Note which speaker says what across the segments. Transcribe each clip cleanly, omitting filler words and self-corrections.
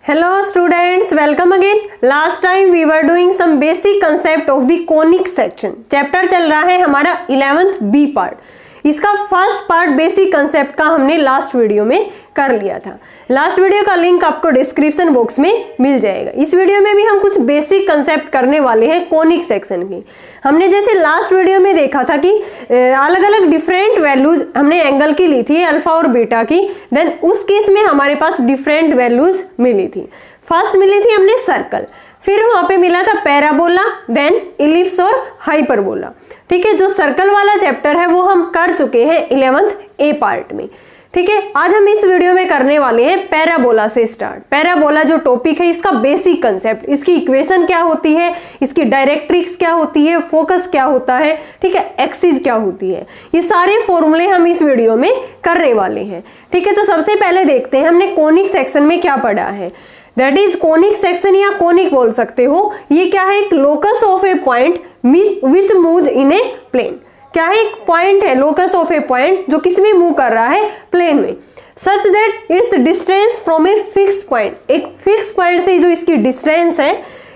Speaker 1: Hello students, welcome again. Last time we were doing some basic concept of the conic section. Chapter चल रहा है हमारा 11th B part. इसका first part basic concept का हमने last video में कर लिया था. लास्ट वीडियो का लिंक आपको डिस्क्रिप्शन बॉक्स में मिल जाएगा. इस वीडियो में भी हम कुछ बेसिक कंसेप्ट करने वाले हैं कोनिक सेक्शन की. हमने जैसे लास्ट वीडियो में देखा था कि अलग अलग डिफरेंट वैल्यूज हमने एंगल की ली थी, अल्फा और बीटा की. देन उस केस में हमारे पास डिफरेंट वैल्यूज मिली थी. फर्स्ट मिली थी हमने सर्कल, फिर वहां पे मिला था पैराबोला, देन इलिप्स और हाइपरबोला. ठीक है, जो सर्कल वाला चैप्टर है वो हम कर चुके हैं 11th A पार्ट में. ठीक है, आज हम इस वीडियो में करने वाले हैं पैराबोला से स्टार्ट. पैराबोला जो टॉपिक है इसका बेसिक कंसेप्ट, इसकी इक्वेशन क्या होती है, इसकी डायरेक्ट्रिक्स क्या होती है, फोकस क्या होता है, ठीक है, एक्सिस क्या होती है, ये सारे फॉर्मूले हम इस वीडियो में करने वाले हैं. ठीक है, तो सबसे पहले देखते हैं हमने कोनिक सेक्शन में क्या पढ़ा है. दैट इज कोनिक सेक्शन या कोनिक बोल सकते हो. ये क्या है, एक locus of a point which moves in a plane. क्या है, एक पॉइंट है, लोकस ऑफ ए पॉइंट जो किस में मूव कर रहा है, प्लेन में. Such that it's distance from a fix point, एक फिक्स पॉइंट से जो इसकी डिस्टेंस है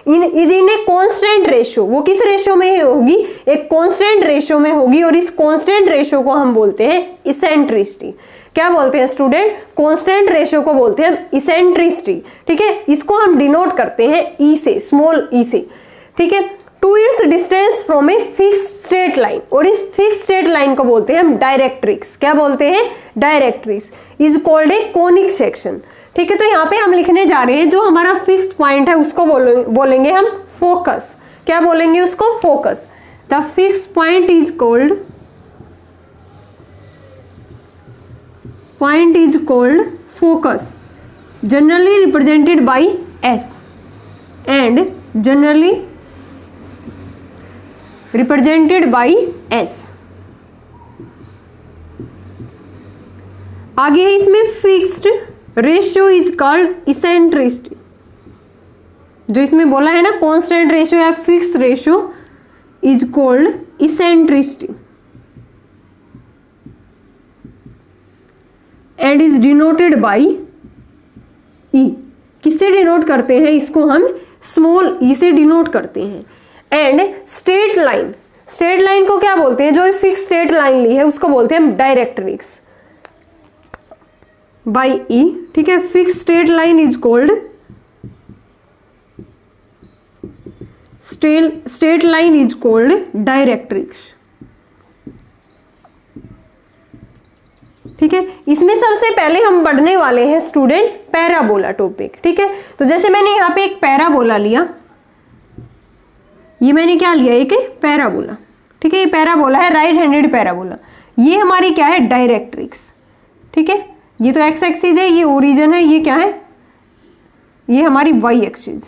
Speaker 1: is in a constant ratio. वो किस रेशियो में होगी, एक कांस्टेंट रेशियो में होगी. और इस कांस्टेंट रेशियो को हम बोलते हैं इसेंट्रिसिटी. क्या बोलते हैं स्टूडेंट, कांस्टेंट रेशियो को बोलते हैं इसेंट्रिसिटी. ठीक है, इसको हम डिनोट करते हैं ई से, स्मॉल ई से. ठीक है, to its distance from a fix straight line. और इस फिक्स स्ट्रेट लाइन को बोलते हैं हम डायरेक्ट्रिक्स. क्या बोलते हैं, directrix is called a conic section. ठीक है, तो यहाँ पे हम लिखने जा रहे हैं जो हमारा फिक्स्ड पॉइंट है उसको बोलेंगे हम फोकस. क्या बोलेंगे उसको, focus. The fixed point is called focus, generally represented by S and generally represented by S. आगे है इसमें fixed ratio is called eccentricity. जो इसमें बोला है ना कांस्टेंट रेशियो या fixed ratio is called eccentricity and is denoted by E. किससे डिनोट करते हैं इसको, हम स्मॉल ई से डिनोट करते हैं. And straight line, straight line को क्या बोलते हैं, जो फिक्स स्ट्रेट लाइन ली है उसको बोलते हैं डायरेक्ट्रिक्स बाई ई. ठीक है, fix straight line is called straight line is called directrix. ठीक है, इसमें सबसे पहले हम पढ़ने वाले हैं स्टूडेंट पैराबोला टॉपिक. ठीक है, तो जैसे मैंने यहाँ पे एक पैराबोला लिया, ये मैंने क्या लिया, एक पैराबोला. ठीक है, ये पैराबोला है, राइट हैंडेड पैराबोला. ये हमारी क्या है, डायरेक्ट्रिक्स. ठीक है, ये तो एक्स एक्सिस है, ये ओरिजिन है, ये क्या है, ये हमारी वाई एक्सिस.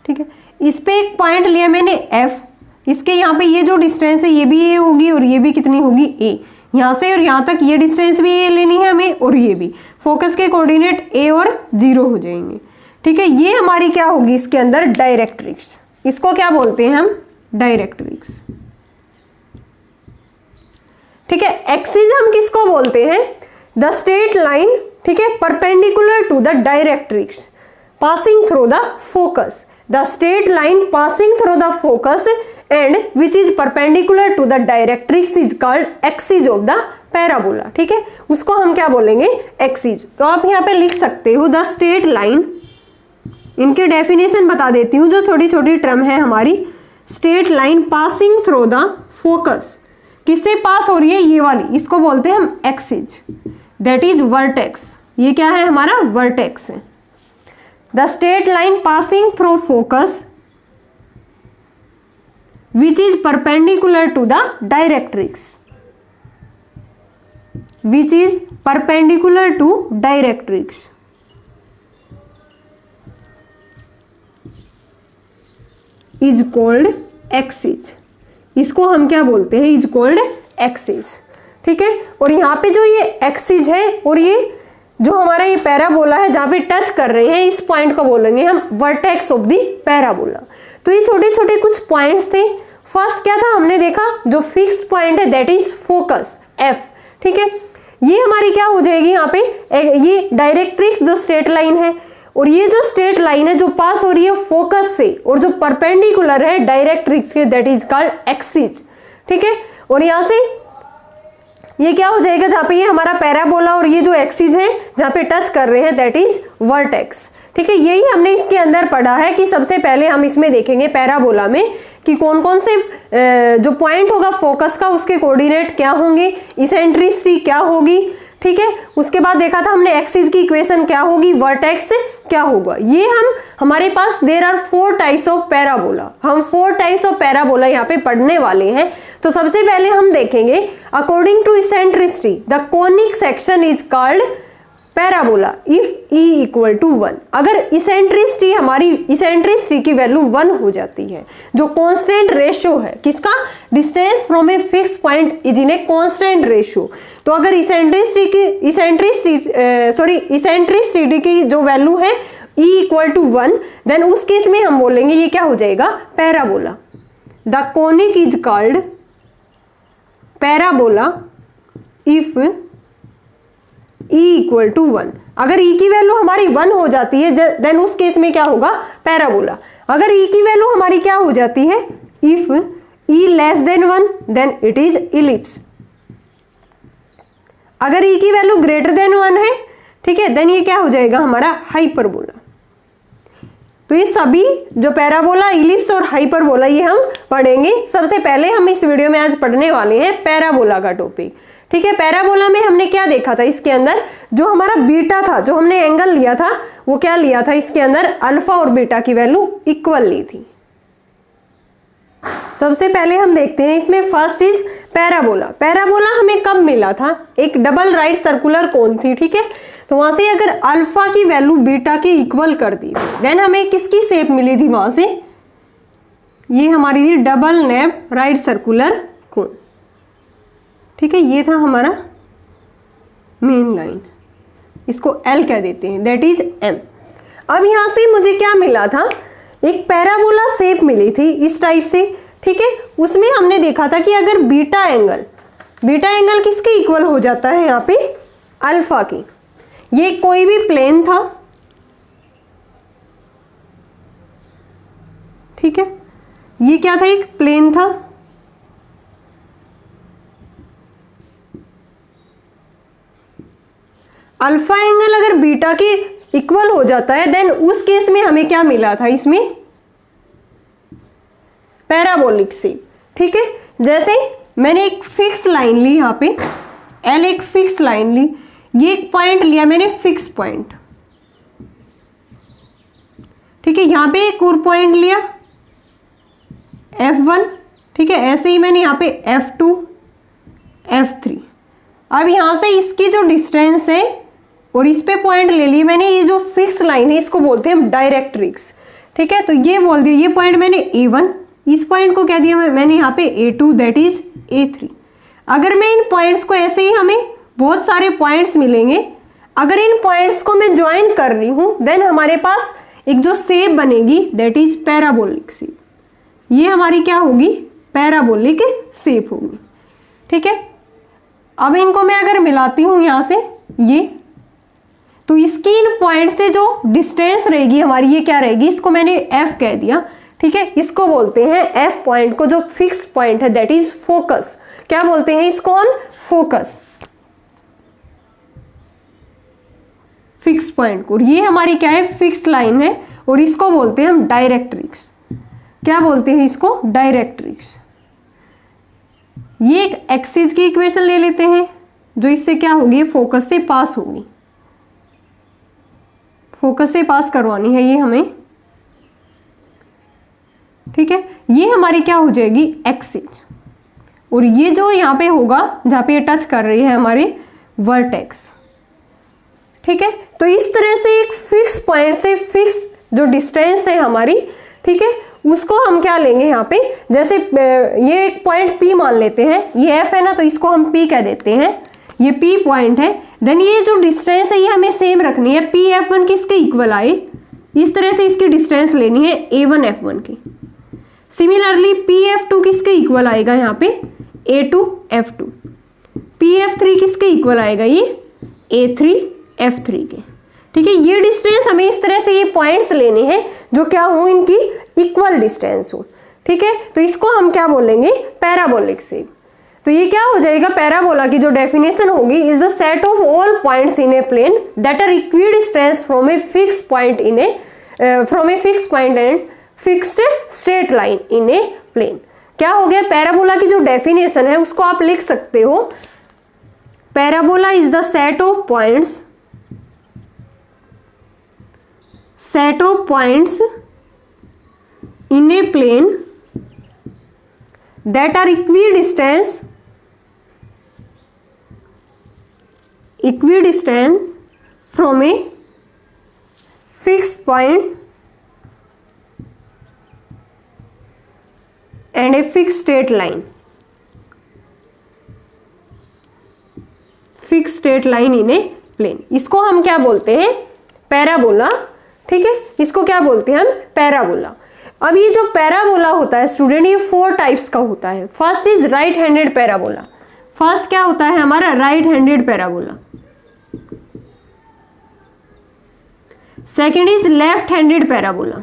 Speaker 1: ठीक है, इस पे एक पॉइंट लिया मैंने एफ. इसके यहाँ पे ये जो डिस्टेंस है ये भी ए होगी और ये भी कितनी होगी, ए. यहाँ से और यहाँ तक ये डिस्टेंस भी ए लेनी है हमें और ये भी. फोकस के कोऑर्डिनेट ए और 0 हो जाएंगे. ठीक है, ये हमारी क्या होगी इसके अंदर, डायरेक्ट्रिक्स. इसको क्या बोलते हैं हम, डायरेक्ट्रिक्स. ठीक है, एक्सिस हम किसको बोलते हैं, द स्ट्रेट लाइन. ठीक है, perpendicular to the directrix passing through the focus. The straight line passing through the focus and which is perpendicular to the directrix is called axis of the parabola. ठीक है, उसको हम क्या बोलेंगे, axis. तो आप यहाँ पे लिख सकते हो द स्ट्रेट लाइन. इनके डेफिनेशन बता देती हूँ, जो छोटी छोटी टर्म है हमारी. Straight line passing through the focus, किससे पास हो रही है, ये वाली, इसको बोलते हैं हम एक्सिस. That is vertex. ये क्या है, हमारा वर्टेक्स है. The straight line passing through focus which is perpendicular to the directrix, which is perpendicular to directrix, is called axis. इसको हम क्या बोलते हैं, is called axis. ठीक है, और यहाँ पे जो ये एक्सिस है और ये जो हमारा ये पैराबोला है जहाँ पे टच कर रहे हैं, इस पॉइंट को बोलेंगे हम वर्टेक्स ऑफ द पैराबोला. तो ये छोटे छोटे कुछ पॉइंट्स थे. फर्स्ट क्या था, हमने देखा जो फिक्स्ड पॉइंट है दैट इज फोकस एफ. ठीक है, ये हमारी क्या हो जाएगी यहाँ पे, ये डायरेक्ट्रिक्स जो स्ट्रेट लाइन है और ये जो स्ट्रेट लाइन है जो पास हो रही है फोकस से और जो परपेंडिकुलर है डायरेक्ट्रिक्स के, दैट इज कॉल्ड एक्सिस। ठीक है, और यहां से ये क्या हो जाएगा, जहां पे ये हमारा पैराबोला और ये जो एक्सिस है जहां पे टच कर रहे हैं दैट इज वर्टेक्स। ठीक है, यही हमने इसके अंदर पढ़ा है कि सबसे पहले हम इसमें देखेंगे पैराबोला में कि कौन कौन से जो पॉइंट होगा फोकस का उसके कोऑर्डिनेट क्या होंगे, इसेंट्रिसिटी क्या होगी। ठीक है, उसके बाद देखा था हमने एक्सिस की इक्वेशन क्या होगी, वर्टेक्स क्या होगा। ये हमारे पास there are 4 types of parabola, हम 4 टाइप्स ऑफ पैराबोला यहाँ पे पढ़ने वाले हैं। तो सबसे पहले हम देखेंगे according to eccentricity the conic section is called parabola if E equal to 1। अगर इसेंट्रिसिटी की वैल्यू 1 हो जाती है, जो कांस्टेंट रेशियो है किसका, distance from a fix point is in a constant ratio. तो अगर इसेंट्रिसिटी की जो वैल्यू है E इक्वल टू 1, देन उस केस में हम बोलेंगे ये क्या हो जाएगा, parabola. The conic is called parabola if E equal to 1। अगर E की वैल्यू हमारी 1 हो जाती है देन उस केस में क्या होगा, पैराबोला। अगर E की वैल्यू हमारी क्या हो जाती है, if E less than 1 then it is ellipse. अगर E की वैल्यू ग्रेटर देन 1 है, ठीक है, देन ये क्या हो जाएगा हमारा हाइपरबोला। तो ये सभी जो पैराबोला, इलिप्स और हाइपरबोला ये हम पढ़ेंगे। सबसे पहले हम इस वीडियो में आज पढ़ने वाले हैं पैराबोला का टॉपिक। ठीक है, पैराबोला में हमने क्या देखा था, इसके अंदर जो हमारा बीटा था, जो हमने एंगल लिया था वो क्या लिया था, इसके अंदर अल्फा और बीटा की वैल्यू इक्वल ली थी। सबसे पहले हम देखते हैं इसमें फर्स्ट इज पैराबोला। पैराबोला हमें कब मिला था, एक डबल राइट सर्कुलर कोन थी। ठीक है, तो वहां से अगर अल्फा की वैल्यू बीटा के इक्वल कर दी देन हमें किसकी शेप मिली थी, वहां से ये हमारी थी double nappe right circular cone. ठीक है, ये था हमारा मेन लाइन, इसको L कह देते हैं, दैट इज M। अब यहां से मुझे क्या मिला था, एक पैराबोला शेप मिली थी इस टाइप से। ठीक है, उसमें हमने देखा था कि अगर बीटा एंगल किसके इक्वल हो जाता है, यहाँ पे अल्फा की। ये कोई भी प्लेन था, ठीक है, ये क्या था, एक प्लेन था। अल्फा एंगल अगर बीटा के इक्वल हो जाता है देन उस केस में हमें क्या मिला था, इसमें पैराबोलिक शेप। ठीक है, जैसे मैंने एक फिक्स लाइन ली, यहाँ पे L एक फिक्स लाइन ली, ये एक पॉइंट लिया मैंने फिक्स पॉइंट। ठीक है, यहां पे एक और पॉइंट लिया F1। ठीक है, ऐसे ही मैंने यहाँ पे F2 F3। अब यहां से इसकी जो डिस्टेंस है और इस पे पॉइंट ले लिए मैंने, ये जो फिक्स लाइन है इसको बोलते हैं डायरेक्ट्रिक्स। ठीक है, तो ये बोल दिया, ये पॉइंट मैंने A1, इस पॉइंट को कह दिया मैंने यहाँ पे A2 दैट इज A3। अगर मैं इन पॉइंट्स को ऐसे ही, हमें बहुत सारे पॉइंट्स मिलेंगे, अगर इन पॉइंट्स को मैं ज्वाइन कर रही हूं देन हमारे पास एक जो शेप बनेगी दैट इज पैराबोलिक शेप। ये हमारी क्या होगी, पैराबोलिक शेप होगी। ठीक है, अब इनको मैं अगर मिलाती हूं यहां से ये, तो इसकी इन पॉइंट से जो डिस्टेंस रहेगी हमारी, ये क्या रहेगी, इसको मैंने F कह दिया। ठीक है, इसको बोलते हैं F पॉइंट को, जो फिक्स पॉइंट है दैट इज फोकस। क्या बोलते हैं इसको हम, फोकस, फिक्स पॉइंट को। ये हमारी क्या है, फिक्स लाइन है, और इसको बोलते हैं हम डायरेक्ट्रिक्स। क्या बोलते हैं इसको, डायरेक्ट्रिक्स। ये एक एक्सिस की इक्वेशन ले लेते हैं जो इससे क्या होगी, फोकस से पास होगी, फोकस से पास करवानी है ये हमें। ठीक है, ये हमारी क्या हो जाएगी, एक्सिस, और ये जो यहाँ पे होगा जहां पे ये टच कर रही है हमारे वर्टेक्स। ठीक है, तो इस तरह से एक फिक्स पॉइंट से फिक्स जो डिस्टेंस है हमारी, ठीक है, उसको हम क्या लेंगे यहाँ पे, जैसे ये एक पॉइंट P मान लेते हैं, ये F है ना, तो इसको हम P कह देते हैं, ये P पॉइंट है। देन ये जो डिस्टेंस है ये हमें सेम रखनी है, PF1 किसके इक्वल आए, इस तरह से इसकी डिस्टेंस लेनी है A1 F1 की। सिमिलरली PF2 किसके इक्वल आएगा यहाँ पे, A2 F2। PF3 किसके इक्वल आएगा, ये A3 F3 के। ठीक है, ये डिस्टेंस हमें इस तरह से ये पॉइंट्स लेने हैं जो क्या हो, इनकी इक्वल डिस्टेंस हो। ठीक है, तो इसको हम क्या बोलेंगे, पैराबोलिक शेप। तो ये क्या हो जाएगा, पैराबोला की जो डेफिनेशन होगी, is the set of all points in a plane that are equidistance from a fix point in a and fixed straight line in a plane. क्या हो गया, पैराबोला की जो डेफिनेशन है उसको आप लिख सकते हो, parabola is the set of points in a plane that are equidistant from a fixed point and a fixed straight line in a plane। इसको हम क्या बोलते हैं, पैराबोला। ठीक है, इसको क्या बोलते हैं हम, पैराबोला। अब ये जो पैराबोला होता है स्टूडेंट, ये 4 टाइप्स का होता है। First is right handed parabola. First क्या होता है हमारा, right handed parabola. Second is left handed parabola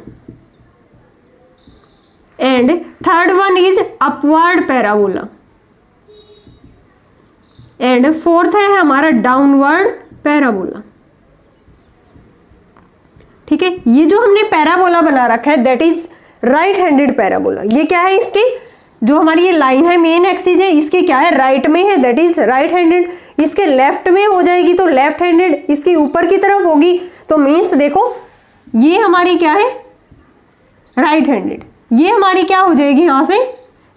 Speaker 1: and third one is upward parabola and fourth है हमारा डाउनवर्ड पैराबोला। ठीक है, ये जो हमने पैराबोला बना रखा है that is right handed parabola. ये क्या है, इसकी जो हमारी ये लाइन है, मेन एक्सिस है, इसके क्या है, राइट में है, दैट इज राइट हैंडेड। इसके लेफ्ट में हो जाएगी तो लेफ्ट हैंडेड, इसकी ऊपर की तरफ होगी तो मीन्स देखो ये हमारी क्या है, राइट हैंडेड। ये हमारी क्या हो जाएगी यहां से,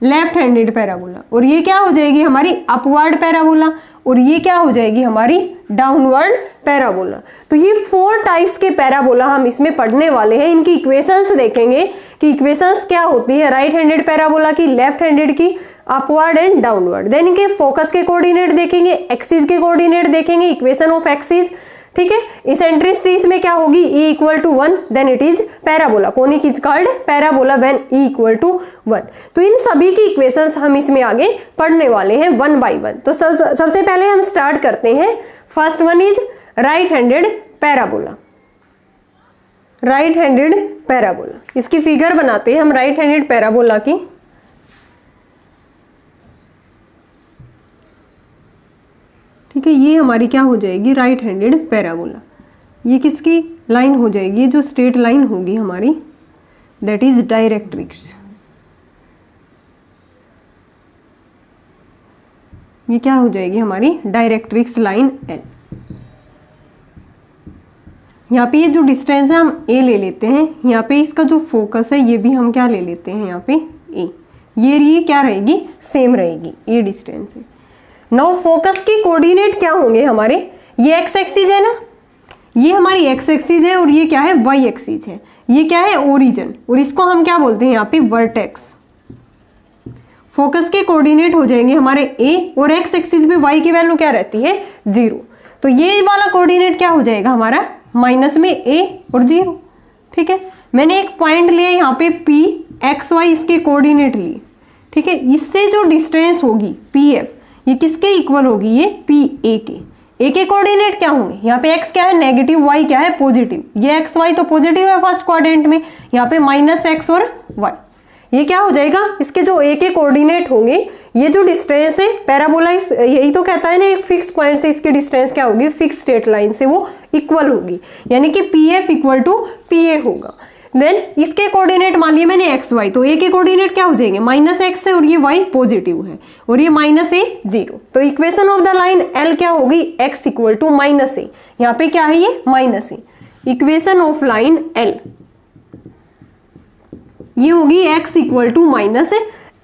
Speaker 1: लेफ्ट हैंडेड पैराबोला। और ये क्या हो जाएगी हमारी अपवर्ड पैराबोला और ये क्या हो जाएगी हमारी डाउनवर्ड पैराबोला। तो ये 4 टाइप्स के पैराबोला हम इसमें पढ़ने वाले हैं। इनकी इक्वेशंस देखेंगे कि इक्वेशंस क्या होती है राइट हैंडेड पैराबोला की, लेफ्ट हैंडेड की, अपवर्ड एंड डाउनवर्ड। देन इनके फोकस के कोऑर्डिनेट देखेंगे, एक्सिस के कोऑर्डिनेट देखेंगे, इक्वेशन ऑफ एक्सिस। ठीक है, इसेंट्रिसिटी इसमें क्या होगी, E = 1, then it is parabola. Conic is called parabola when E = 1। तो इन सभी की इक्वेशंस हम इसमें आगे पढ़ने वाले हैं 1 by 1। तो सबसे पहले हम स्टार्ट करते हैं। First one is right handed parabola. Right handed parabola, इसकी फिगर बनाते हैं हम राइट हैंडेड पैराबोला की। ठीक है, ये हमारी क्या हो जाएगी, राइट हैंडेड पैराबोला। ये किसकी लाइन हो जाएगी, जो स्ट्रेट लाइन होगी हमारी, दैट इज डायरेक्ट्रिक्स। ये क्या हो जाएगी हमारी डायरेक्ट्रिक्स लाइन L। यहाँ पे ये जो डिस्टेंस है हम A ले लेते हैं, यहाँ पे इसका जो फोकस है ये भी हम क्या ले लेते हैं, यहाँ पे A। ये क्या रहेगी, सेम रहेगी, ये डिस्टेंस है। नाउ फोकस के कोऑर्डिनेट क्या होंगे हमारे, ये एक्स एक्सिस है ना, ये हमारी एक्स एक्सिस है और ये क्या है, वाई एक्सिस है। ये क्या है, ओरिजिन, और इसको हम क्या बोलते हैं यहाँ पे, वर्टेक्स। फोकस के कोऑर्डिनेट हो जाएंगे हमारे ए और एक्स एक्सिस पे वाई की वैल्यू क्या रहती है, 0। तो ये वाला कोऑर्डिनेट क्या हो जाएगा हमारा, माइनस में ए और 0। ठीक है, मैंने एक पॉइंट लिया यहाँ पे P x y, इसके कोऑर्डिनेट लिए। ठीक है, इससे जो डिस्टेंस होगी PF, ये किसके इक्वल होगी, ये PA के। ए के कोऑर्डिनेट क्या होंगे, यहाँ पे x क्या है नेगेटिव, y क्या है पॉजिटिव। ये x y तो पॉजिटिव है फर्स्ट क्वाड्रेंट में, यहाँ पे -x और y। ये क्या हो जाएगा, इसके जो a के कोऑर्डिनेट होंगे, ये जो डिस्टेंस है पैराबोला, यही तो कहता है ना, एक फिक्स पॉइंट से इसकी डिस्टेंस क्या होगी, फिक्स स्ट्रेट लाइन से वो इक्वल होगी, यानी कि PF = PA होगा। देन इसके कोऑर्डिनेट मान लिए मैंने एक्स वाई, तो ए के कोऑर्डिनेट क्या हो जाएंगे, -x है और ये y पॉजिटिव है और ये -a 0। तो equation of the line L क्या होगी, x = -a। यहाँ पे क्या है, ये -a। Equation of line L ये होगी x =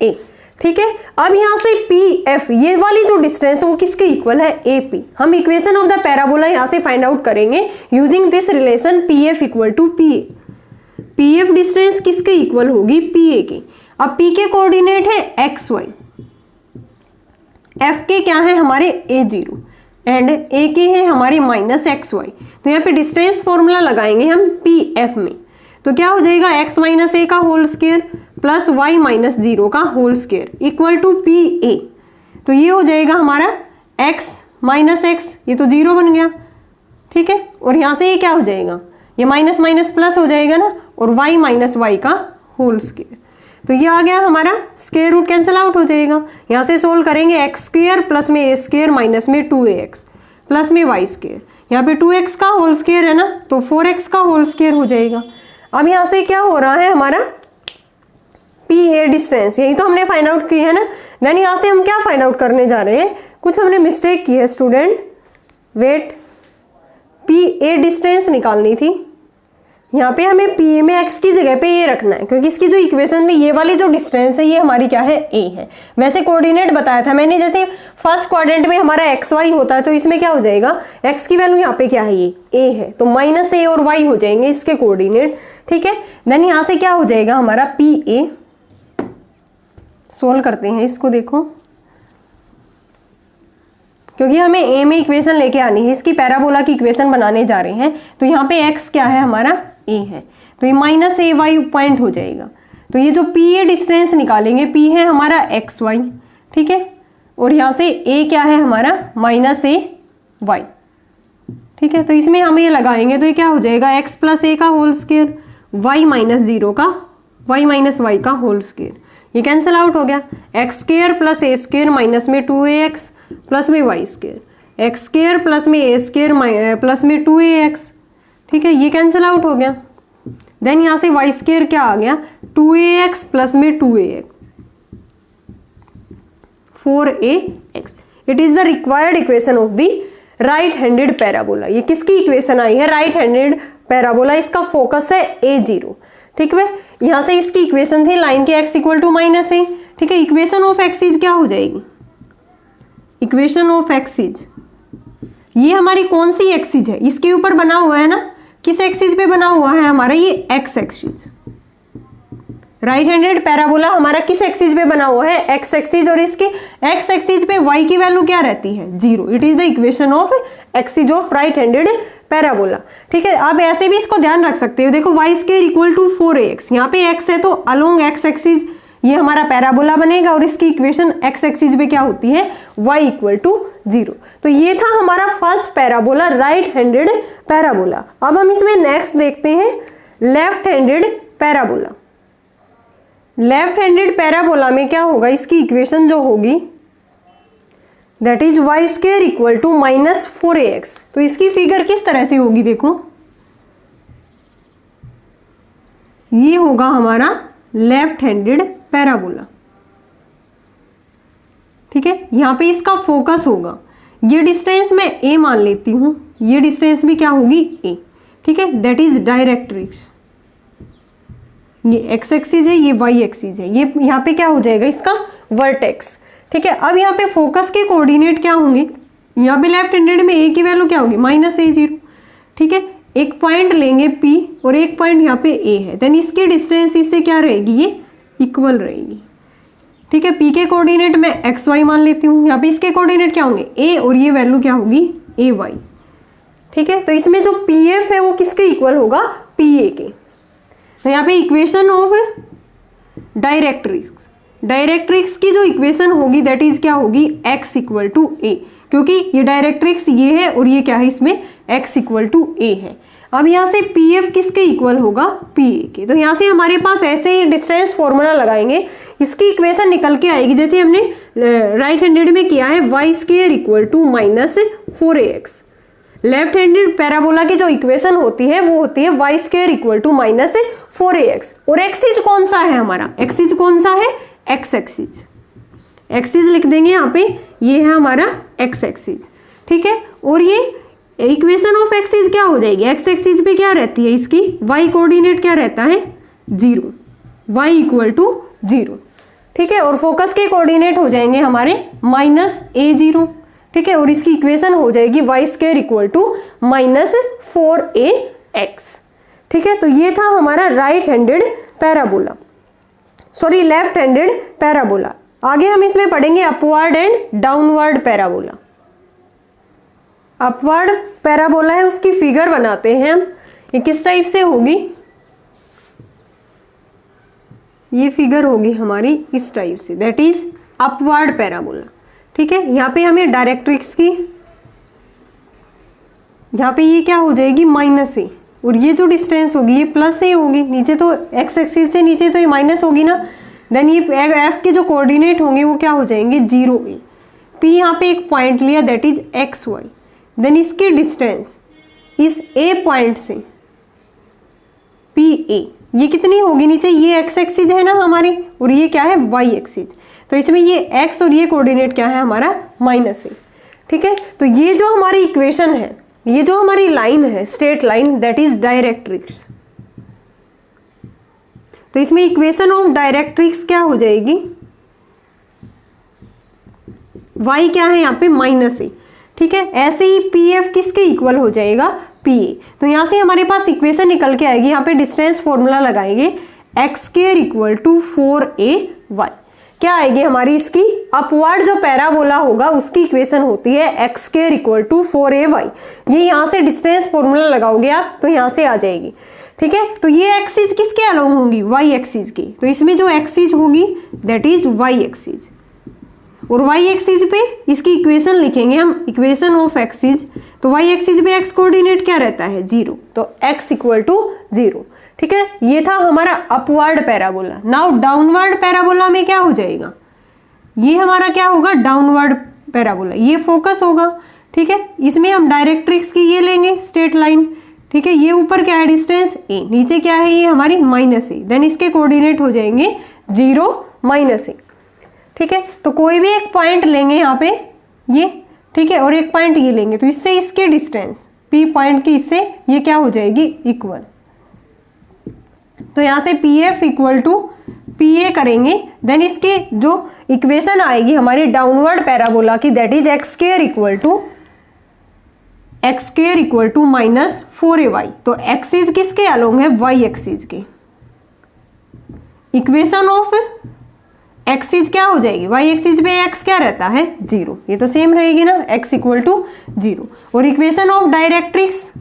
Speaker 1: -a। ठीक है, अब यहाँ से PF, ये वाली जो डिस्टेंस है वो किसके इक्वल है, AP। हम इक्वेशन ऑफ द पैराबोला यहाँ से फाइंड आउट करेंगे using this relation PF = PA। PF distance किसके इक्वल होगी, PA के। अब P के कोऑर्डिनेट है XY, F के क्या है हमारे A0 एंड A के है हमारे -XY। तो यहाँ पे डिस्टेंस फॉर्मूला लगाएंगे हम PF में, तो क्या हो जाएगा, x - a का होल स्क्वायर प्लस y - 0 का whole square equal to PA। तो ये हो जाएगा हमारा x - x, ये तो 0 बन गया, ठीक है, और यहाँ से ये क्या हो जाएगा, ये माइनस माइनस प्लस हो जाएगा ना, और y माइनस वाई का होल स्क्वायर। तो ये आ गया हमारा, स्क्वायर रूट कैंसिल आउट हो जाएगा। यहाँ से सोल्व करेंगे एक्स स्क्वायर प्लस में ए स्क्वायर माइनस में 2ax प्लस में वाई स्क्वायर, यहाँ पे 2x का होल स्क्वायर है ना, तो 4x का होल स्क्वायर हो जाएगा। अब यहाँ से क्या हो रहा है हमारा, पी ए डिस्टेंस, यही तो हमने फाइंड आउट की है ना। देन यहाँ से हम क्या फाइंड आउट करने जा रहे हैं, कुछ हमने मिस्टेक की है student, wait, P A distance निकालनी थी। यहाँ पे हमें पी ए में एक्स की जगह पे ये रखना है, क्योंकि इसकी जो इक्वेशन में ये वाली जो डिस्टेंस है ये हमारी क्या है, ए है। वैसे कोऑर्डिनेट बताया था मैंने, जैसे फर्स्ट क्वाड्रेंट में हमारा एक्स वाई होता है, तो इसमें क्या हो जाएगा, एक्स की वैल्यू यहाँ पे क्या है, ये ए है, तो माइनस ए और वाई हो जाएंगे इसके कोऑर्डिनेट। ठीक है, देन यहाँ से क्या हो जाएगा हमारा पी ए, सोल्व करते हैं इसको, देखो क्योंकि हमें ए में इक्वेशन लेके आनी है, इसकी पैराबोला की इक्वेशन बनाने जा रहे हैं। तो यहाँ पे एक्स क्या है हमारा, ए है, तो ये माइनस ए वाई पॉइंट हो जाएगा। तो ये जो पी ए डिस्टेंस निकालेंगे, पी है हमारा एक्स वाई, ठीक है, और यहाँ से ए क्या है हमारा माइनस ए वाई। ठीक है, तो इसमें हम ये लगाएंगे तो ये क्या हो जाएगा, एक्स प्लस ए का whole square, y minus zero का, वाई माइनस वाई का होल स्क्वायर, ये कैंसिल आउट हो गया। X square plus a square minus में 2ax प्लस में y square, x square plus में ए स्क्वायर प्लस में 2ax, ठीक है, ये कैंसिल आउट हो गया। देन यहाँ से वाई स्क्वायर क्या आ गया, 2ax प्लस में 2ax 4ax। It is the required equation of the right handed parabola. ये किसकी इक्वेशन आई है, राइट हैंडेड पैराबोला, इसका फोकस है a0। ठीक है, यहाँ से इसकी इक्वेशन थी लाइन के x इक्वल टू माइनस ए। ठीक है, इक्वेशन ऑफ x इज क्या हो जाएगी, इक्वेशन ऑफ x इज, ये हमारी कौन सी एक्सिस है, इसके ऊपर बना हुआ है ना, किस एक्सिस पे बना हुआ है हमारा, ये x axis. Right handed parabola हमारा किस एक्सिस पे बना हुआ है, x एक्सिस, और इसके x एक्सिस पे y की वैल्यू क्या रहती है, 0। It is the equation of axis of right handed parabola. ठीक है, आप ऐसे भी इसको ध्यान रख सकते हो, देखो Y square equal to 4ax, यहाँ पे x है तो अलोंग x एक्सिस ये हमारा पैराबोला बनेगा, और इसकी इक्वेशन x एक्सिस पे क्या होती है, y इक्वल टू 0। तो ये था हमारा first parabola, right handed parabola. अब हम इसमें नेक्स्ट देखते हैं left handed parabola. Left handed parabola में क्या होगा, इसकी इक्वेशन जो होगी that is y square equal to minus 4ax। तो इसकी फिगर किस तरह से होगी, देखो ये होगा हमारा लेफ्ट हैंडेड पैराबोला। ठीक है, यहां पे इसका फोकस होगा, ये डिस्टेंस मैं a मान लेती हूं, ये डिस्टेंस भी क्या होगी a। ठीक है, दैट इज डायरेक्ट्रिक्स, ये x एक्सिस है, ये y एक्सिस है, ये यहाँ पे क्या हो जाएगा इसका वर्टेक्स। ठीक है, अब यहाँ पे फोकस के कोऑर्डिनेट क्या होंगे, यहाँ पे लेफ्ट हैंडेड में a की वैल्यू क्या होगी, माइनस a0। ठीक है, एक पॉइंट लेंगे P और एक पॉइंट यहाँ पे A है, देन इसकी डिस्टेंस इससे क्या रहेगी, ये इक्वल रहेगी। ठीक है, P के कोऑर्डिनेट मैं एक्स वाई मान लेती हूँ, यहाँ पे इसके कोऑर्डिनेट क्या होंगे A, और ये वैल्यू क्या होगी ए वाई। ठीक है, तो इसमें जो PF है वो किसके इक्वल होगा, PA के। तो यहाँ पे इक्वेशन ऑफ डायरेक्ट्रिक्स, डायरेक्ट्रिक्स की जो इक्वेशन होगी दैट इज क्या होगी, x इक्वल टू a, क्योंकि ये डायरेक्ट्रिक्स ये है और ये क्या है, इसमें x इक्वल टू a है। अब यहाँ से PF किसके इक्वल होगा, PA के। तो यहाँ से हमारे पास ऐसे ही डिस्टेंस फॉर्मूला लगाएंगे, इसकी इक्वेशन निकल के आएगी जैसे हमने राइट हैंडेड में किया है, y square equal to minus 4ax। Left handed parabola की जो इक्वेशन होती है वो होती है y square equal to minus 4ax, और एक्सिस कौन सा है हमारा, एक्सिस कौन सा है, एक्स एक्सिस। एक्सिस लिख देंगे यहाँ पे, ये है हमारा एक्स एक्सिस। ठीक है, और ये इक्वेशन ऑफ एक्सिस क्या हो जाएगी, एक्स एक्सिस पे क्या रहती है, इसकी वाई कोऑर्डिनेट क्या रहता है, 0, वाई इक्वल टू 0। ठीक है, और फोकस के कोऑर्डिनेट हो जाएंगे हमारे माइनस a0। ठीक है, और इसकी इक्वेशन हो जाएगी y square equal to minus 4ax। ठीक है, तो ये था हमारा right handed parabola, sorry left handed parabola. आगे हम इसमें पढ़ेंगे upward and downward parabola. Upward parabola है, उसकी फिगर बनाते हैं हम, ये किस टाइप से होगी, ये फिगर होगी हमारी इस टाइप से, दैट इज अपवर्ड पैराबोला। ठीक है, यहाँ पे हमें डायरेक्ट्रिक्स की यहाँ पे ये क्या हो जाएगी माइनस ए, और ये जो डिस्टेंस होगी ये प्लस ए होगी, नीचे तो एक्स एक्सिस से नीचे तो ये माइनस होगी ना, देन ये एफ के जो कोऑर्डिनेट होंगे वो क्या हो जाएंगे 0 ए। पी यहाँ पे एक पॉइंट लिया that is x y, then इसकी डिस्टेंस इस ए पॉइंट से पी ए ये कितनी होगी नीचे, ये एक्स एक्सिस है ना हमारी, और ये क्या है वाई एक्सिस, तो इसमें ये एक्स और ये कोऑर्डिनेट क्या है हमारा माइनस ए। ठीक है, तो ये जो हमारी इक्वेशन है, ये जो हमारी लाइन है straight line that is directrix, तो इसमें इक्वेशन ऑफ डायरेक्ट्रिक्स क्या हो जाएगी, y क्या है यहाँ पे माइनस ए। ठीक है, ऐसे ही पी एफ किसके इक्वल हो जाएगा पी ए, तो यहाँ से हमारे पास इक्वेशन निकल के आएगी, यहाँ पे डिस्टेंस फॉर्मूला लगाएंगे x square equal to 4ay, क्या आएगी हमारी इसकी अपवर्ड जो पैराबोला होगा उसकी इक्वेशन होती है x square equal to 4ay। ये यहाँ से डिस्टेंस फॉर्मूला लगाओगे आप तो यहाँ से आ जाएगी। ठीक है, तो ये एक्सिस किसके अलोंग होंगी वाई एक्सिस की, तो इसमें जो एक्सिस होगी दैट इज वाई एक्सिस, और वाई एक्सिस पे इसकी इक्वेशन लिखेंगे हम, इक्वेशन ऑफ एक्सिस, तो वाई एक्सिस पे एक्स कोऑर्डिनेट क्या रहता है 0, तो एक्स इक्वल टू 0। ठीक है, ये था हमारा upward parabola. Now downward parabola में क्या हो जाएगा, ये हमारा क्या होगा डाउनवर्ड पैराबोला, ये फोकस होगा। ठीक है, इसमें हम डायरेक्ट्रिक्स की ये लेंगे स्ट्रेट लाइन। ठीक है, ये ऊपर क्या है डिस्टेंस ए, नीचे क्या है ये हमारी माइनस ए, देन इसके कोऑर्डिनेट हो जाएंगे 0 माइनस ए। ठीक है, तो कोई भी एक पॉइंट लेंगे यहाँ पे ये, ठीक है, और एक पॉइंट ये लेंगे, तो इससे इसके डिस्टेंस पी पॉइंट की इससे ये क्या हो जाएगी इक्वल, तो यहाँ से P F equal to P A करेंगे, देन इसके जो इक्वेशन आएगी हमारी डाउनवर्ड पैराबोला की that is x square equal to minus 4ay, तो एक्सिस किसके अलोंग है वाई एक्सिस के, इक्वेशन ऑफ एक्सिस क्या हो जाएगी वाई एक्सिस पे एक्स क्या रहता है 0, ये तो सेम रहेगी ना एक्स इक्वल टू 0, और इक्वेशन ऑफ डायरेक्ट्रिक्स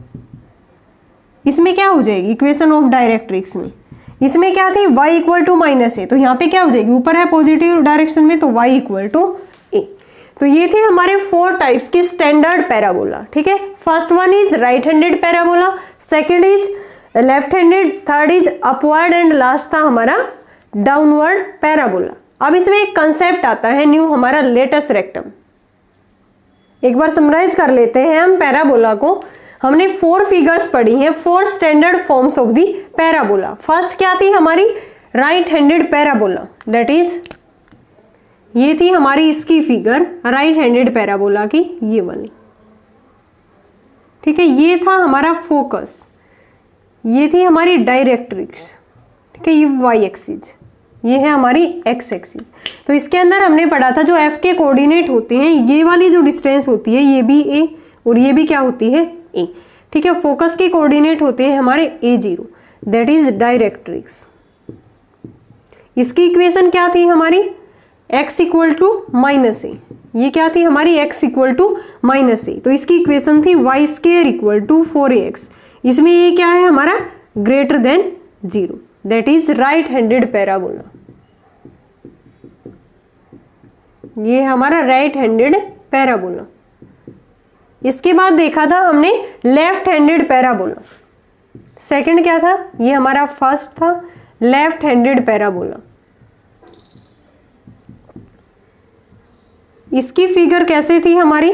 Speaker 1: इसमें क्या हो जाएगी, इक्वेशन ऑफ डायरेक्ट्रिक्स में इसमें क्या थी y इक्वल टू माइनस ए, तो यहाँ पे क्या हो जाएगी ऊपर है पॉजिटिव डायरेक्शन में, तो y इक्वल टू ए। तो ये थे हमारे 4 टाइप्स की स्टैंडर्ड पैराबोला। ठीक है, first one is right handed parabola, second is left handed, third is upward, and last था हमारा डाउनवर्ड पैराबोला। अब इसमें एक कंसेप्ट आता है न्यू हमारा लेटस रेक्टम। एक बार समराइज कर लेते हैं हम पैराबोला को। हमने 4 फिगर्स पढ़ी हैं, 4 standard forms of the parabola. First क्या थी हमारी right handed parabola, that is ये थी हमारी इसकी फिगर राइट हैंडेड पैराबोला की ये वाली। ठीक है, ये था हमारा फोकस, ये थी हमारी डायरेक्ट्रिक्स। ठीक है, ये वाई एक्सिस, ये है हमारी एक्स एक्सिस। तो इसके अंदर हमने पढ़ा था जो एफ के कोऑर्डिनेट होते हैं, ये वाली जो डिस्टेंस होती है ये भी ए और ये भी क्या होती है ए। ठीक है, फोकस के कोऑर्डिनेट होते हैं हमारे a0, दैट इज डायरेक्ट्रिक्स। इसकी इक्वेशन क्या थी हमारी x इक्वल टू माइनस ए, ये क्या थी हमारी x इक्वल टू माइनस ए, तो इसकी इक्वेशन थी y square equal to 4ax। इसमें ये क्या है हमारा greater than 0, that is right handed parabola. ये हमारा राइट हैंडेड पैराबोला। इसके बाद देखा था हमने लेफ्ट हैंडेड पैराबोला। सेकंड क्या था, ये हमारा फर्स्ट था लेफ्ट हैंडेड पैराबोला। इसकी फिगर कैसे थी हमारी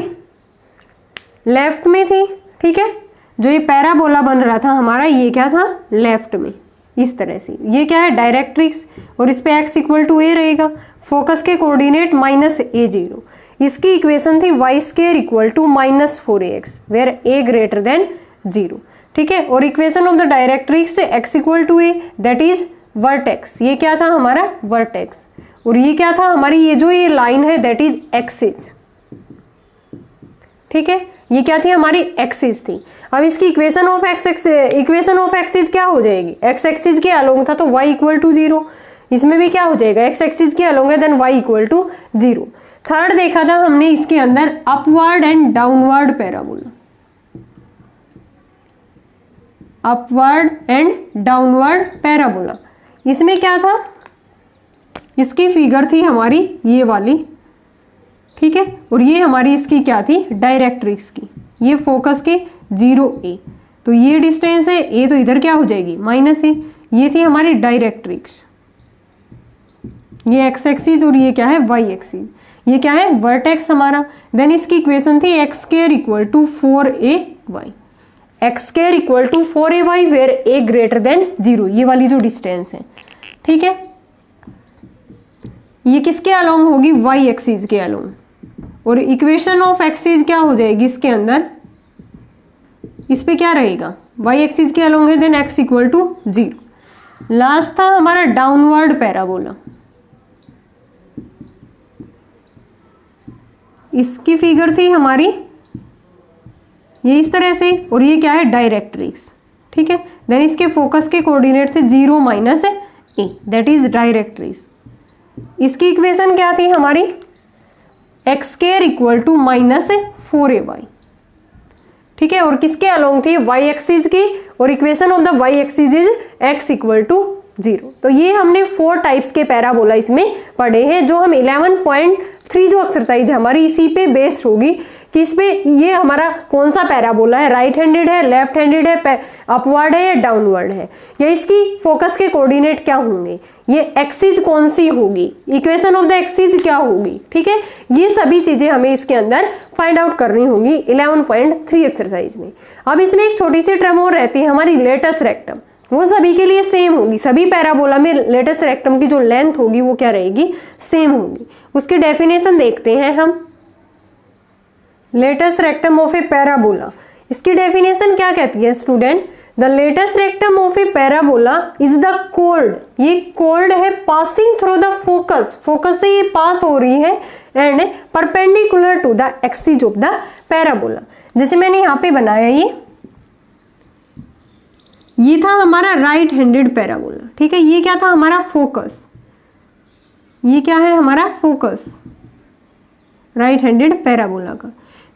Speaker 1: लेफ्ट में थी। ठीक है, जो ये पैराबोला बन रहा था हमारा ये क्या था लेफ्ट में, इस तरह से। ये क्या है डायरेक्ट्रिक्स और इस पे x इक्वल टू ए रहेगा, फोकस के कोऑर्डिनेट माइनस a0। इसकी इक्वेशन थी y square equal to minus 4ax where a greater than 0। ठीक है, और equation of the directrix x equal to a that is vertex. ये क्या था हमारा वर्टेक्स, और ये क्या था हमारी ये जो ये लाइन है दैट इज एक्सिस। ठीक है, ये क्या थी हमारी एक्सिस थी। अब इसकी इक्वेशन ऑफ एक्सिस क्या हो जाएगी, एक्स एक्सिस के अलोंग था तो y इक्वल टू 0, इसमें भी क्या हो जाएगा एक्स एक्सिस के अलोंग है then y equal to 0। Third देखा था हमने इसके अंदर upward and downward parabola, upward and downward parabola. इसमें क्या था, इसकी फिगर थी हमारी ये वाली। ठीक है, और ये हमारी इसकी क्या थी डायरेक्ट्रिक्स की, ये फोकस के 0 a। तो ये डिस्टेंस है a, तो इधर क्या हो जाएगी -a। ये थी हमारी डायरेक्ट्रिक्स, ये x एक्सिस और ये क्या है y एक्सिस, ये क्या है वर्टेक्स हमारा। देन इसकी इक्वेशन थी x² = 4ay, x² = 4ay where a greater than 0, ये वाली जो डिस्टेंस है, ठीक है। ये किसके अलोंग होगी, y एक्सिस के अलोंग, और इक्वेशन ऑफ एक्सिस क्या हो जाएगी इसके अंदर, इस पे क्या रहेगा, y एक्सिस के अलोंग है, देन x = 0। लास्ट था हमारा डाउनवर्ड पैराबोला, इसकी फिगर थी हमारी ये इस तरह से, और ये क्या है डायरेक्ट्रिक्स, ठीक है। देन इसके फोकस के कोऑर्डिनेट थे 0 - a, दैट इज डायरेक्ट्रिक्स। इसकी इक्वेशन क्या थी हमारी, x² = -4ay, ठीक है। और किसके अलोंग थी, y एक्सिस की, और equation of the y axis is x = 0। तो ये हमने 4 टाइप्स के पैराबोला इसमें पढ़े हैं, जो हम 11.3 जो एक्सरसाइज है हमारी इसी पे बेस्ड होगी कि इसमें ये हमारा कौन सा पैराबोला है, राइट हैंडेड है, लेफ्ट हैंडेड है, अपवर्ड है या डाउनवर्ड है, या इसकी फोकस के कोऑर्डिनेट क्या होंगे, ये एक्सिस कौन सी होगी, इक्वेशन ऑफ द एक्सिस क्या होगी, ठीक है। ये सभी चीजें हमें इसके अंदर फाइंड आउट करनी होंगी 11.3 एक्सरसाइज में। अब इसमें एक छोटी सी टर्म और रहती है हमारी लेटस रेक्टम, वो सभी के लिए सेम होगी, सभी पैराबोला में लेटस रेक्टम की जो लेंथ होगी वो क्या रहेगी, सेम होगी। उसकी डेफिनेशन देखते हैं हम, latus rectum of a parabola, इसकी डेफिनेशन क्या कहती है student, the latus rectum of a parabola is the chord, ये कॉर्ड है passing through the focus, focus से ये पास हो रही है, and perpendicular to the axis of the parabola. जैसे मैंने यहाँ पे बनाया ये था हमारा राइट हैंडेड पैराबोला, ठीक है। ये क्या था हमारा फोकस, ये क्या है हमारा फोकस राइट हैंडेड पैराबोला का।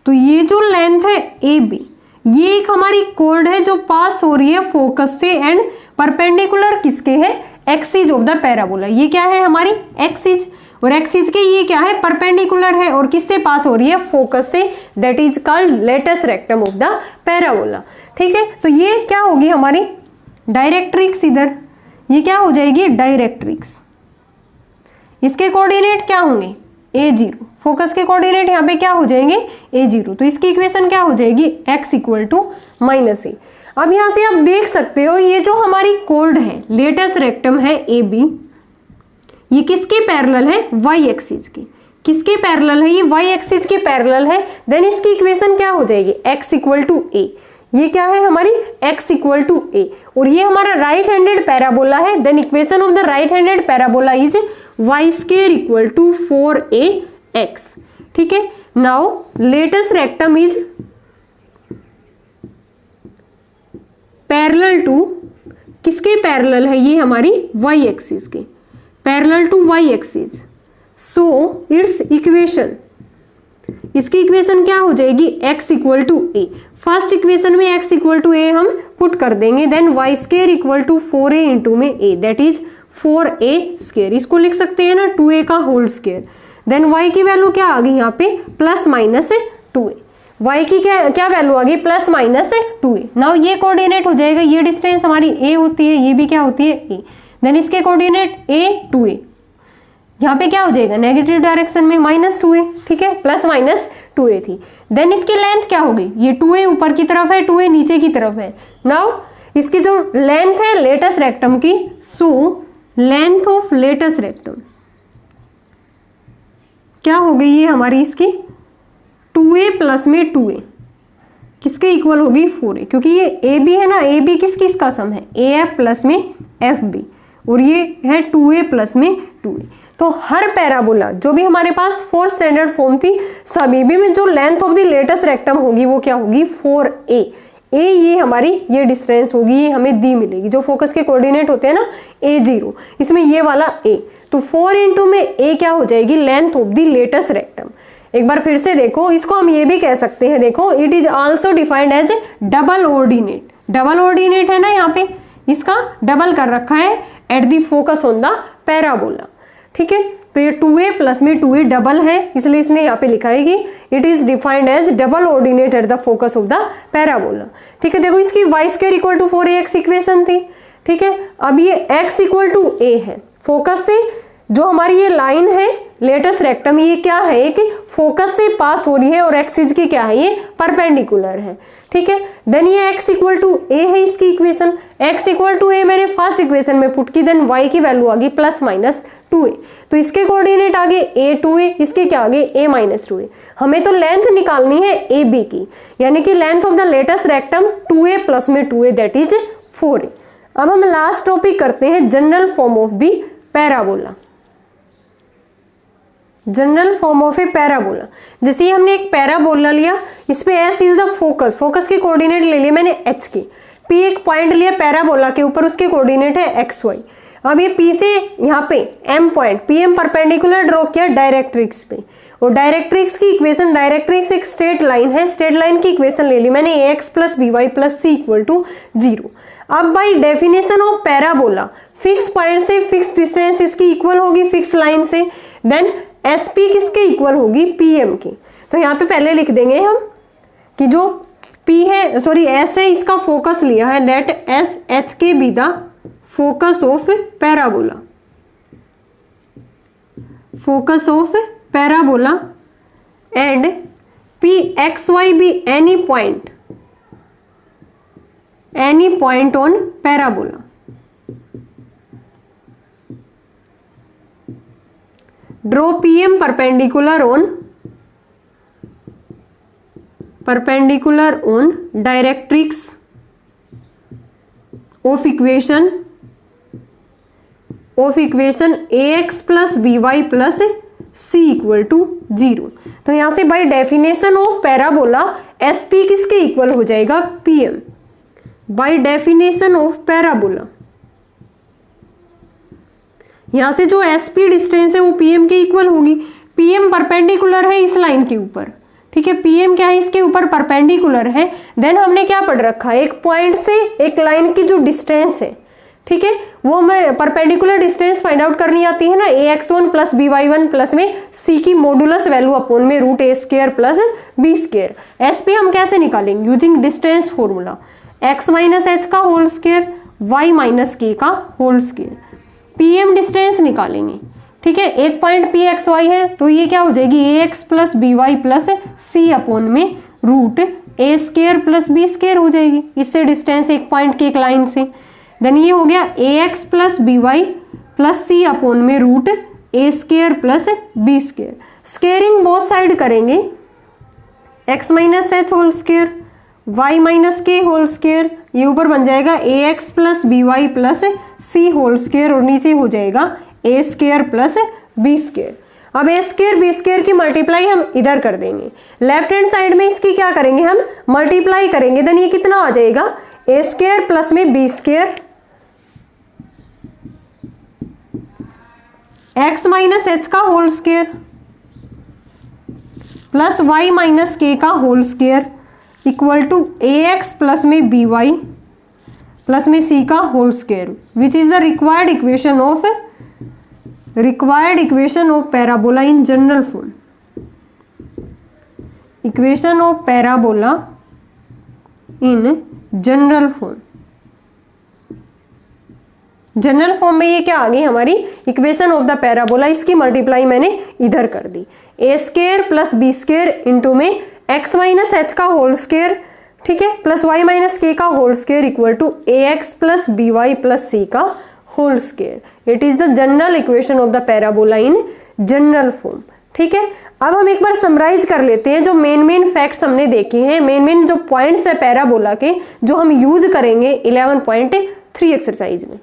Speaker 1: तो ये जो लेंथ है AB, ये एक हमारी कॉर्ड है जो पास हो रही है फोकस से एंड परपेंडिकुलर किसके है, एक्सिस ऑफ द पैराबोला। ये क्या है हमारी एक्सिस, और एक्सिस के ये क्या है परपेंडिकुलर है, और किससे पास हो रही है, फोकस से, that is called latus rectum of the parabola, ठीक है। तो ये क्या होगी हमारी डायरेक्ट्रिक्स, इधर ये क्या हो जाएगी डायरेक्ट्रिक्स। इसके कोऑर्डिनेट क्या होंगे a0, फोकस के कोऑर्डिनेट यहाँ पे क्या हो जाएंगे a0। तो इसकी इक्वेशन क्या हो जाएगी x = -a। अब यहाँ से आप देख सकते हो ये जो हमारी कॉर्ड है लेटस रेक्टम है AB, ये किसके पैरेलल है, y एक्सिस की, किसके पैरेलल है, ये y एक्सिस के पैरेलल है। देन इसकी इक्वेशन क्या हो जाएगी x = a, ये क्या है हमारी x = a, और ये हमारा राइट हैंडेड पैराबोला है। Then equation of the right handed parabola is y² = 4ax, ठीक है। Now latus rectum is parallel to, किसके पैरेलल है, ये हमारी y एक्सिस के, parallel to y axis. So its equation, इसकी इक्वेशन क्या हो जाएगी x = a। फर्स्ट इक्वेशन में x = a हम पुट कर देंगे, देन y² = 4a इंटू में a, दैट इज 4a², इसको लिख सकते हैं ना 2a का होल स्क्वायर। देन y की वैल्यू क्या आ गई यहाँ पे +-2a, y की क्या वैल्यू आ गई +-2a। नाउ ये कोऑर्डिनेट हो जाएगा, ये डिस्टेंस हमारी a होती है, ये भी क्या होती है a। देन इसके कोऑर्डिनेट a 2a, यहाँ पे क्या हो जाएगा नेगेटिव डायरेक्शन में -2a, ठीक है, +-2a थी। देन इसकी लेंथ क्या हो गई, ये 2a ऊपर की तरफ है, 2a नीचे की तरफ है। नाउ इसकी जो लेंथ है लेटस रेक्टम की, so length of latus rectum क्या हो गई ये हमारी इसकी 2a प्लस में 2a किसके इक्वल होगी 4a, क्योंकि ये AB है ना, AB किस का सम है AF प्लस में FB, और ये है 2a प्लस में 2a। तो हर पैराबोला जो भी हमारे पास 4 स्टैंडर्ड फॉर्म थी, सभी में जो length of the latus rectum होगी वो क्या होगी 4a। ये हमारी ये डिस्टेंस होगी, ये हमें दी मिलेगी, जो फोकस के कोऑर्डिनेट होते हैं ना a0, इसमें ये वाला a। तो 4 इंटू में a क्या हो जाएगी length of the latus rectum. एक बार फिर से देखो, इसको हम ये भी कह सकते हैं, देखो it is also defined as double ordinate. Double ordinate है ना, यहाँ पे इसका डबल कर रखा है at the focus on the parabola, ठीक है। तो ये 2a प्लस में 2a डबल है, इसलिए इसने यहाँ पे लिखा है कि it is defined as double ordinate at the focus of the parabola. ठीक है, देखो इसकी y square equal to 4ax equation थी। ठीक है, अब ये x इक्वल टू a है, फोकस से जो हमारी ये लाइन है लेटस रेक्टम, ये क्या है कि फोकस से पास हो रही है और एक्सिस की क्या है, ये परपेंडिकुलर है। ठीक है, देन ये x इक्वल टू a है इसकी equation, x equal to a मैंने फर्स्ट इक्वेशन में पुट की, देन y की वैल्यू आ गई प्लस माइनस 2a, तो इसके कोऑर्डिनेट आगे a 2a, इसके क्या आगे a माइनस 2a। हमें तो लेंथ निकालनी है AB की, यानी कि length of the latus rectum 2a plus में 2a दैट इज 4a। अब हम लास्ट टॉपिक करते हैं general form of the parabola. General form of a parabola, जैसे हमने एक पैराबोला लिया, इस पे S is the focus, focus के कोऑर्डिनेट ले लिए मैंने h के, P एक पॉइंट लिया पैराबोला के ऊपर, उसके कोऑर्डिनेट है XY। अब ये P से यहाँ पे M point, PM perpendicular draw किया डायरेक्ट्रिक्स पे, और डायरेक्ट्रिक्स की इक्वेशन, डायरेक्ट्रिक्स एक स्ट्रेट लाइन है, स्ट्रेट लाइन की इक्वेशन ले ली मैंने ax plus by plus c equal to 0। अब by definition of parabola fix point से फिक्स डिस्टेंस इसकी इक्वल होगी फिक्स लाइन से, देन SP किसके इक्वल होगी, PM की। तो यहाँ पे पहले लिख देंगे हम कि जो P है, सॉरी S है, इसका फोकस लिया है, लेट S H के be the focus of parabola, focus of parabola and PXY be any point on parabola. Draw PM perpendicular on directrix of equation ax plus by plus c equal to 0। तो यहां से by definition of parabola SP किसके equal हो जाएगा, PM। By definition of parabola यहां से जो SP distance है वो PM के इक्वल होगी। PM परपेंडिकुलर है इस लाइन के ऊपर, ठीक है, PM क्या है, इसके ऊपर परपेंडिकुलर है। देन हमने क्या पढ़ रखा है, एक पॉइंट से एक लाइन की जो डिस्टेंस है, ठीक है, वो हमें परपेंडिकुलर डिस्टेंस फाइंड आउट करनी आती है ना, ax1 प्लस by1 प्लस में c की मॉडुलस वैल्यू अपॉन में root a square plus b square. SP हम कैसे निकालेंगे, using distance formula, x minus H का whole square y minus k का होल स्क्वायर। PM डिस्टेंस निकालेंगे, ठीक है, एक पॉइंट PXY है तो ये क्या हो जाएगी, ax plus by plus c upon में root a square plus b square हो जाएगी, इससे डिस्टेंस एक पॉइंट की एक लाइन से। देन ये हो गया ax plus by plus c upon में root a square plus b square. Squaring both side करेंगे, x minus H whole square y minus K whole square, ये ऊपर बन जाएगा ax plus by plus c whole square और नीचे हो जाएगा a square plus b square. अब a स्क्वायर b स्क्वायर की मल्टीप्लाई हम इधर कर देंगे, लेफ्ट हैंड साइड में इसकी क्या करेंगे, हम मल्टीप्लाई करेंगे। देन ये कितना आ जाएगा, a स्क्वायर प्लस में b square x minus H का whole square plus y minus के का whole square equal to ax plus में by प्लस में c का whole square, which is the required equation of parabola in general form. Equation of parabola in general form, general form में ये क्या आ गई हमारी इक्वेशन ऑफ द पैराबोला, इसकी मल्टीप्लाई मैंने इधर कर दी, a square plus b square into में x माइनस एच का होल स्क्वायर, ठीक है, प्लस y माइनस के का whole square equal to ax plus by plus c का whole square. It is the general equation of the parabola in general form. ठीक है, अब हम एक बार समराइज कर लेते हैं जो मेन फैक्ट्स हमने देखे हैं, मेन जो पॉइंट्स है पैराबोला के जो हम यूज करेंगे 11.3 एक्सरसाइज में।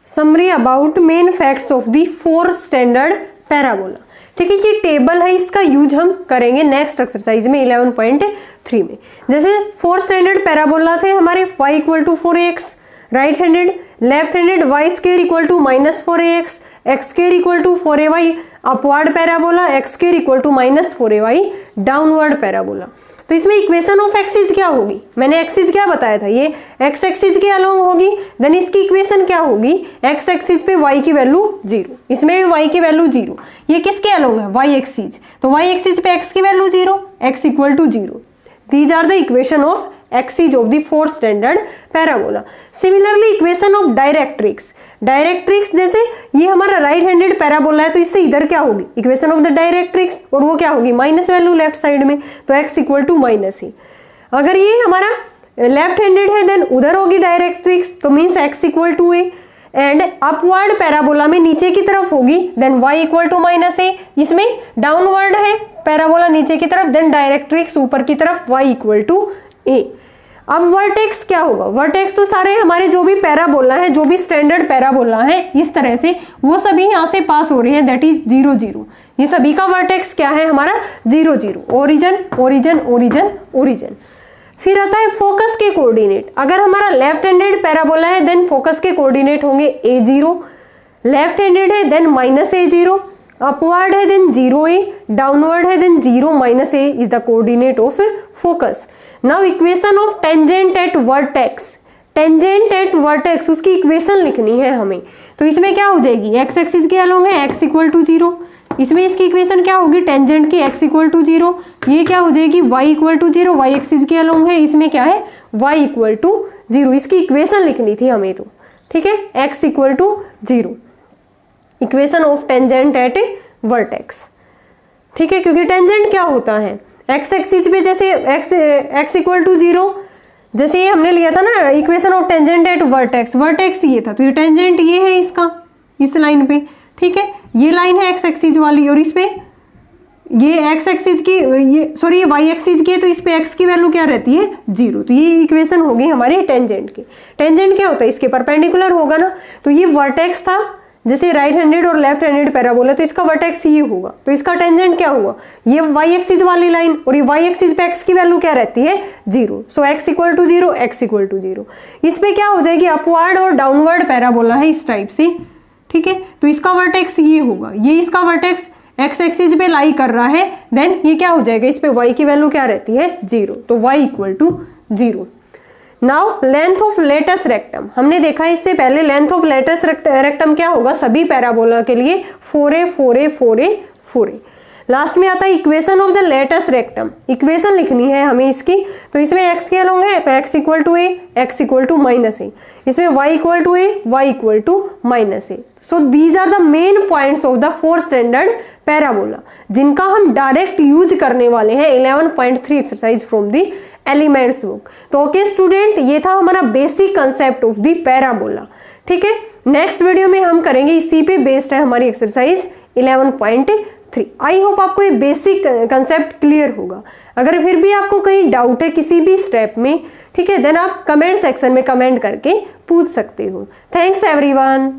Speaker 1: Summary about main facts of the 4 standard parabola. ठीक है, ये टेबल है, इसका यूज हम करेंगे नेक्स्ट एक्सरसाइज में 11.3 में। जैसे 4 स्टैंडर्ड पैराबोला थे हमारे, y equal to 4ax right handed, left handed y square equal to minus 4ax, x square equal to 4ay upward parabola, x square equal to minus 4ay downward parabola. तो इसमें equation of axis क्या होगी, मैंने axis क्या बताया था, ये x axis के अलोंग होगी, देन इसकी इक्वेशन क्या होगी, एक्स एक्सिस पे y की वैल्यू 0, इसमें भी y की वैल्यू 0, ये किसके अलोंग है, y एक्सिस, तो y एक्सिस पे x की value 0, x equal to 0। These are the equation of axis of the fourth standard parabola. Similarly equation of directrix, directrix जैसे ये हमारा राइट हैंडेड पैराबोला है तो इससे इधर क्या होगी, इक्वेशन ऑफ द डायरेक्ट्रिक्स, और वो क्या होगी, माइनस वैल्यू लेफ्ट साइड में, तो x इक्वल टू माइनस ही। अगर ये हमारा लेफ्ट हैंडेड है देन उधर होगी डायरेक्ट्रिक्स, तो means x equal to a, and upward parabola में नीचे की तरफ होगी then y equal to minus a, इसमें डाउनवर्ड है पैराबोला नीचे की तरफ, देन डायरेक्ट्रिक्स ऊपर की तरफ y इक्वल टू a। अब वर्टेक्स क्या होगा, वर्टेक्स तो सारे हमारे जो भी पैराबोला है, जो भी स्टैंडर्ड पैराबोला है इस तरह से वो सभी यहाँ से पास हो रहे हैं, दैट इज 0 0, ये सभी का वर्टेक्स क्या है हमारा 0 0, ओरिजिन ओरिजिन ओरिजिन ओरिजिन। फिर आता है फोकस के कोऑर्डिनेट, अगर हमारा लेफ्ट हैंडेड पैराबोला है देन फोकस के कोऑर्डिनेट होंगे a0, लेफ्ट हैंडेड है देन माइनस a0, अपवर्ड है देन 0a, डाउनवर्ड है then 0 minus a is the coordinate of focus. Now equation of tangent at vertex, tangent at vertex उसकी equation लिखनी है हमें, तो इसमें क्या हो जाएगी, एक्स एक्सिस के अलोंग है x इक्वल टू 0, इसमें इसकी इक्वेशन क्या होगी, टेंजेंट की x इक्वल टू 0, ये क्या हो जाएगी y equal to 0, y axis के अलोंग है, इसमें क्या है y इक्वल टू 0, इसकी इक्वेशन लिखनी थी हमें, तो ठीक है x equal to 0, equation of tangent at vertex, ठीक है, क्योंकि टेंजेंट क्या होता है, एक्स एक्सिस पे जैसे x इक्वल टू 0, जैसे ये हमने लिया था ना equation of tangent at vertex, vertex ये था, तो ये टेंजेंट ये है इसका, इस लाइन पे, ठीक है, ये लाइन है एक्स एक्सिस वाली, और इस पे ये एक्स एक्सिस की, ये सॉरी ये वाई एक्सिस की है, तो इस पे एक्स की वैल्यू क्या रहती है 0, तो ये इक्वेशन होगी हमारी टेंजेंट की। टेंजेंट क्या होता है, इसके परपेंडिकुलर होगा ना, तो ये वर्टेक्स था, जैसे राइट हैंडेड और लेफ्ट हैंडेड पैराबोला, तो इसका वर्टेक्स ये होगा, तो इसका टेंजेंट क्या होगा, ये वाई एक्सिस वाली लाइन, और ये वाई एक्सिस पे एक्स की वैल्यू क्या रहती है 0, so X equal to 0, X equal to 0। इस पे क्या हो जाएगी, अपवर्ड और डाउनवर्ड पैराबोला है इस टाइप से, ठीक है, तो इसका वर्टेक्स ये होगा, ये इसका वर्टेक्स एक्स एक्सिस पे लाई कर रहा है, देन ये क्या हो जाएगा, इस पे वाई की वैल्यू क्या रहती है 0, तो y equal to 0। Now length of latus rectum, हमने देखा इससे पहले लेंथ ऑफ लेटस रेक्टम क्या होगा सभी पैराबोला के लिए 4a 4a 4a 4a। Last में आता है equation of the latus rectum, equation लिखनी है हमें इसकी, तो इसमें x के अलोंग है तो x equal to a, x equal to minus a, इसमें y equal to a, y equal to minus a। So these are the main points of the fourth standard parabola, जिनका हम direct use करने वाले हैं 11.3 exercise from the elements book. तो okay student, ये था हमारा basic concept of the parabola, ठीक है। नेक्स्ट वीडियो में हम करेंगे, इसी पे बेस्ड है हमारी एक्सरसाइज 11.3। आई होप आपको ये बेसिक कंसेप्ट क्लियर होगा। अगर फिर भी आपको कहीं डाउट है किसी भी स्टेप में, ठीक है, देन आप कमेंट सेक्शन में कमेंट करके पूछ सकते हो। Thanks everyone.